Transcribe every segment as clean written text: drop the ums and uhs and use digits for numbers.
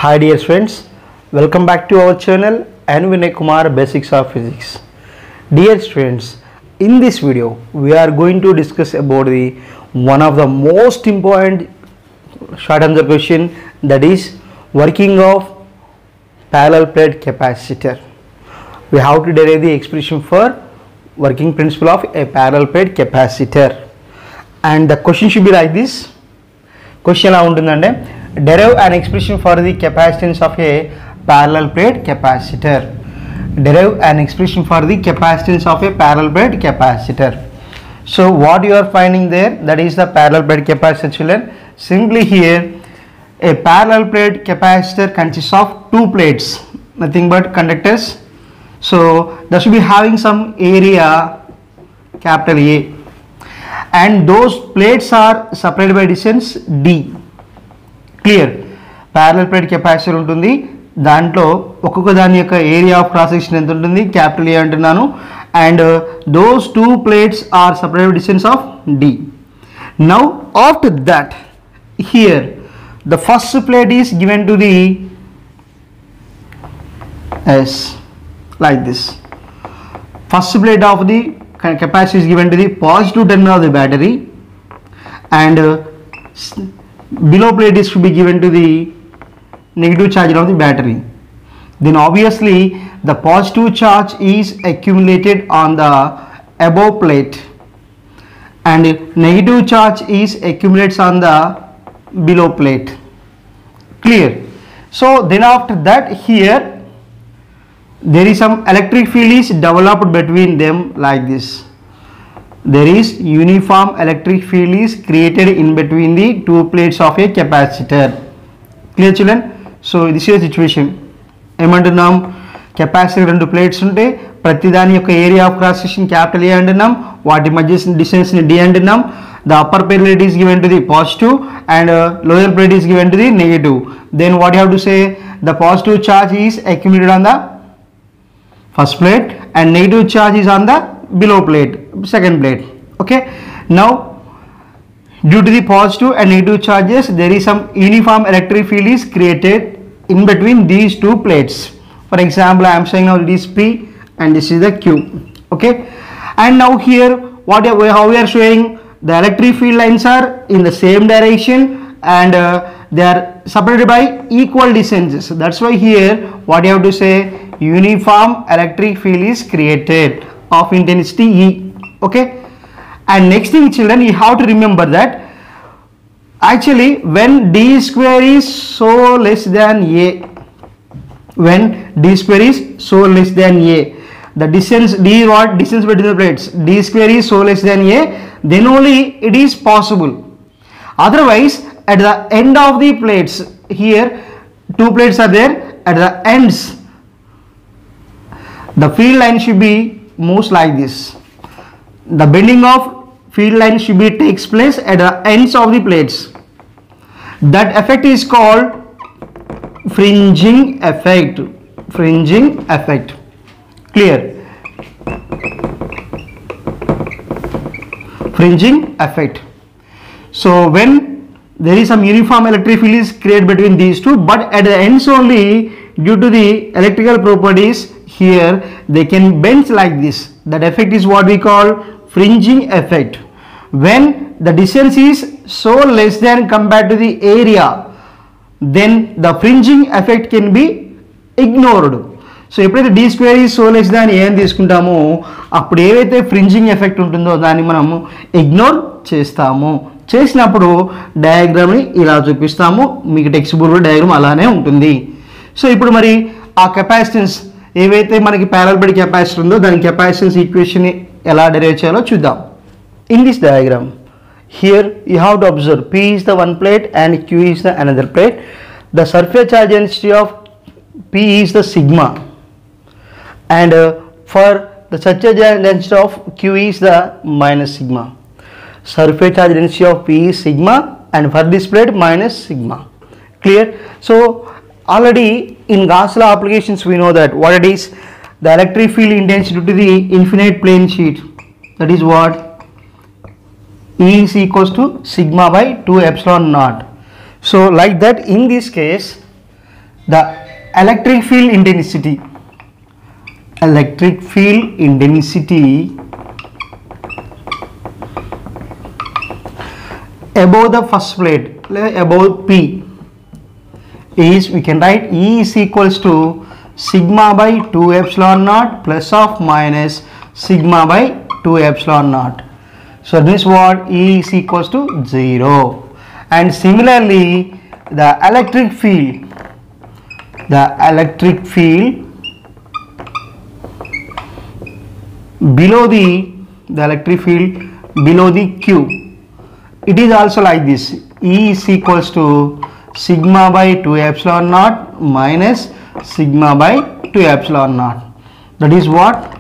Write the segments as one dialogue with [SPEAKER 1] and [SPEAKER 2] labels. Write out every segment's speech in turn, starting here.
[SPEAKER 1] Hi dear friends, welcome back to our channel and Vinay Kumar Basics of Physics. Dear students, in this video we are going to discuss about the one of the most important short answer question, that is working of parallel plate capacitor. We have to derive the expression for working principle of a parallel plate capacitor, and the question should be like this. Question ఎలా ఉంటుందంటే, derive an expression for the capacitance of a parallel plate capacitor. Derive an expression for the capacitance of a parallel plate capacitor. So what you are finding there, that is the parallel plate capacitor, children. Simply here a parallel plate capacitor consists of two plates, nothing but conductors. So that should be having some area capital A, and those plates are separated by distance d. Clear? Parallel plate capacitor ఉంటుంది, దాంట్లో ఒక్కొక్క దాని యొక్క area of cross section ఎంత ఉంటుంది, capital ఏ అంటున్నాను, and those two plates are separated by distance of d. Now after that, here the first plate is given to the S like this. First plate of the capacitor is given to the positive terminal of the battery, and below plate is should be given to the negative charge of the battery. Then obviously the positive charge is accumulated on the above plate and negative charge is accumulates on the below plate. Clear? So then after that, here there is some electric field is developed between them like this. There is uniform electric field is created in between the two plates of a capacitor. Clear children? So this is the situation. ఏమంటున్నాం, capacitor రెండు plates ఉంటే ప్రతి దాని యొక్క area of cross section capital ఏ అంటున్నాం, వాటి మధ్య distance ని డి అంటున్నాం. The upper plate is given to the positive and lower plate is given to the negative. Then what you have to say, the positive charge is accumulated on the first plate and negative charge is on the below plate, second plate. Okay, now due to the positive and negative charges, there is some uniform electric field is created in between these two plates. For example, I am saying now it is P and this is the Q. Okay, and now here how we are showing, the electric field lines are in the same direction and they are separated by equal distances. That's why here what you have to say, uniform electric field is created of intensity E. Okay, and next thing children, you have to remember that actually when d square is so less than a, when d square is so less than a, the distance d, what distance between the plates, d square is so less than a, then only it is possible. Otherwise at the end of the plates, here two plates are there, at the ends the field line should be moves like this. The bending of field line should be takes place at the ends of the plates. That effect is called fringing effect. Fringing effect. Clear? Fringing effect. So when there is some uniform electric field is created between these two, but at the ends only, due to the electrical properties, here they can bend like this. That effect is what we call fringing effect. When the distance is so less than compared to the area, then the fringing effect can be ignored. So ఎప్పుడైతే d square is so less than ఏం తీసుకుంటామో, అప్పుడు ఏవైతే fringing effect ఉంటుందో దాన్ని మనము ignore చేస్తాము. చేసినప్పుడు డయాగ్రామ్ని ఇలా చూపిస్తాము, మీకు టెక్స్ట్ బుక్లో డయాగ్రామ్ అలానే ఉంటుంది. సో ఇప్పుడు మరి ఆ కెపాసిటెన్స్ ఏవైతే మనకి ప్యారలల్ ప్లేట్ కెపాసిటర్ ఉందో దాని కెపాసిటెన్స్ ఈక్వేషన్ ఎలా డెరైవ్ చేయాలో చూద్దాం. In this diagram, here you have to observe P is the one plate and Q is the another plate. The surface charge density of P is the sigma, and for the surface charge density of Q is the minus sigma. Surface charge density of P is sigma and for this plate minus sigma. Clear? So already in Gauss law applications we know that what it is, the electric field intensity to the infinite plane sheet, that is what E is equals to sigma by 2 epsilon naught. So like that, in this case the electric field intensity above the first plate, above P, is, we can write E is equals to sigma by 2 epsilon naught plus of minus sigma by 2 epsilon naught. So this what E is equals to 0. And similarly the electric field below the Q, it is also like this. E is equals to sigma by 2 epsilon naught minus sigma by 2 epsilon naught. That is what?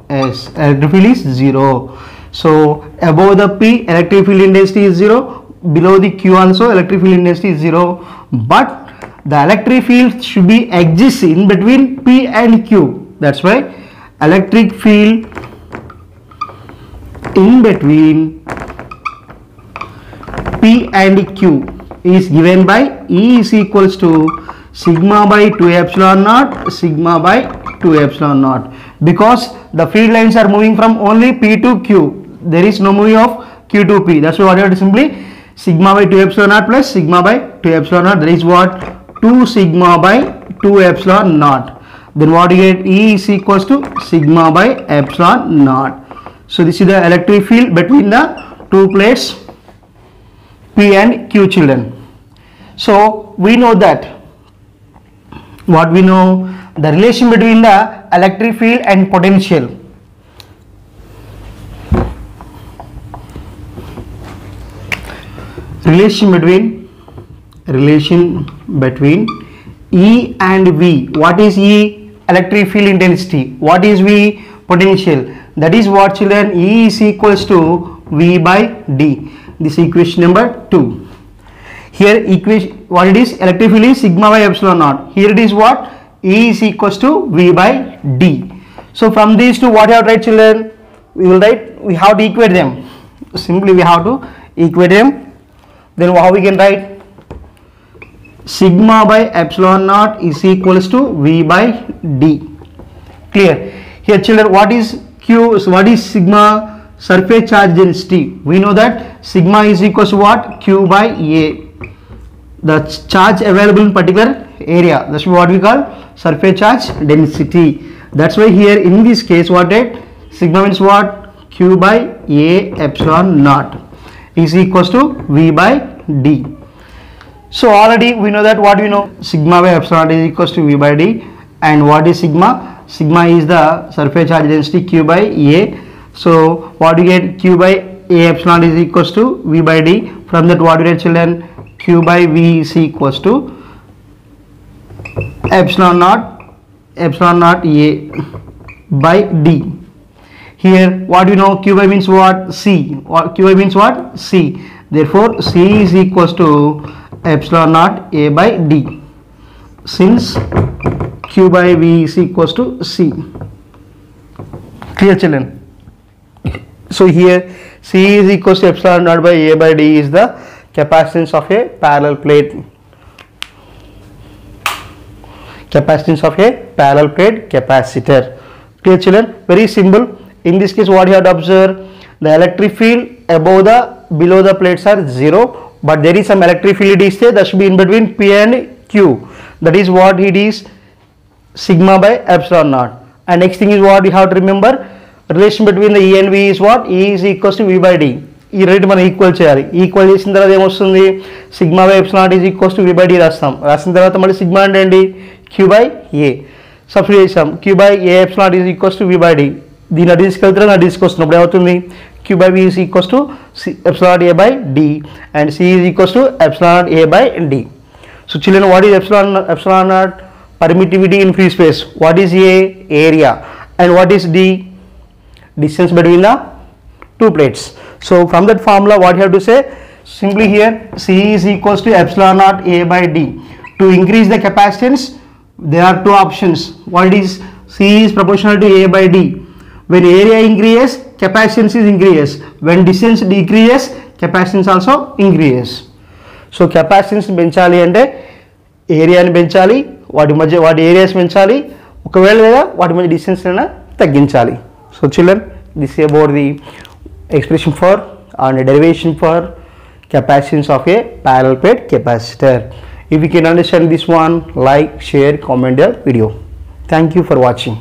[SPEAKER 1] Yes, electric field is 0. So above the P, electric field intensity is 0. Below the Q also electric field intensity is 0. But the electric field should be exists in between P and Q. That's why electric field in between P and Q is given by E is equals to sigma by 2 epsilon naught sigma by 2 epsilon naught, because the field lines are moving from only P to Q. There is no moving of Q to P. That's why what you have to simply sigma by 2 epsilon naught plus sigma by 2 epsilon naught. That is what? 2 sigma by 2 epsilon naught. Then what you get? E is equals to sigma by epsilon naught. So this is the electric field between the two plates P and Q, children. So we know that, what we know, the relation between the electric field and potential. Relation between E and V. What is E? Electric field intensity. What is V? Potential. That is what, children? E is equals to V by D. This is equation number 2. Here equation, what it is? Electric field is sigma by epsilon naught. Here it is what? E is equals to V by D. So from these two, what you have to write, children? We have to equate them. Simply we have to equate them. Then how we can write? Sigma by epsilon naught is equals to V by D. Clear? Here, children, what is Q? So what is sigma? Surface charge density. We know that sigma is equals to what? Q by A. The charge available in particular area. That's what we call surface charge density. That's why here in this case, what it? Sigma means what? Q by A epsilon naught is equals to V by D. So already we know that, what we know? Sigma by epsilon naught is equals to V by D. And what is sigma? Sigma is the surface charge density Q by A. So what you get? Q by A epsilon is equals to V by D. From that, what you get, children? Q by V is equals to epsilon naught A by D. Here what you know? Q by means what? C. Q by means what? C. Therefore C is equals to epsilon naught A by D, since Q by V is equals to C. Clear, children? So here C is equals to epsilon naught by A by D is the capacitance of a parallel plate. Capacitance of a parallel plate capacitor. Clear, children? Very simple. In this case, what you have to observe? The electric field below the plates are 0, but there is some electric field is there that should be in between P and Q. That is what it is, sigma by epsilon naught. And next thing is what you have to remember? Relation between the E and V is what? E is equals to V by D. ఈ rate మనం equal చేయాలి. Equal చేసిన తర్వాత ఏమొస్తుంది? Sigma by epsilon not is equals to V by D రాస్తాం. రాసిన తర్వాత మళ్ళీ సిగ్మా అంటే ఏంటి? Q by A. సబ్స్టిట్యూట్ చేసాం. Q by A epsilon not is equals to V by D. దీన్ని అటు తీసుకెళ్తే నాకు తీసుకొస్తున్నప్పుడు ఏమవుతుంది? Q by V is equals to epsilon not A by D and C is equals to epsilon not A by D. So children, what is epsilon naught? Permittivity in free space. What is A? Area. And what is D? Distance between the two plates. So from that formula, what you have to say? Simply here C is equals to epsilon naught A by D. To increase the capacitance, there are two options. What is? C is proportional to A by D. When area increases, capacitance is increases. When distance decreases, capacitance also increases. So capacitance పెంచాలి అంటే ఏరియాని పెంచాలి, వాటి areas పెంచాలి, ఒకవేళ లేదా వాటి మధ్య డిస్టెన్స్ అయినా తగ్గించాలి. So children, this about the expression for and derivation for capacitance of a parallel plate capacitor. If you can understand this one, like, share, comment the video. Thank you for watching.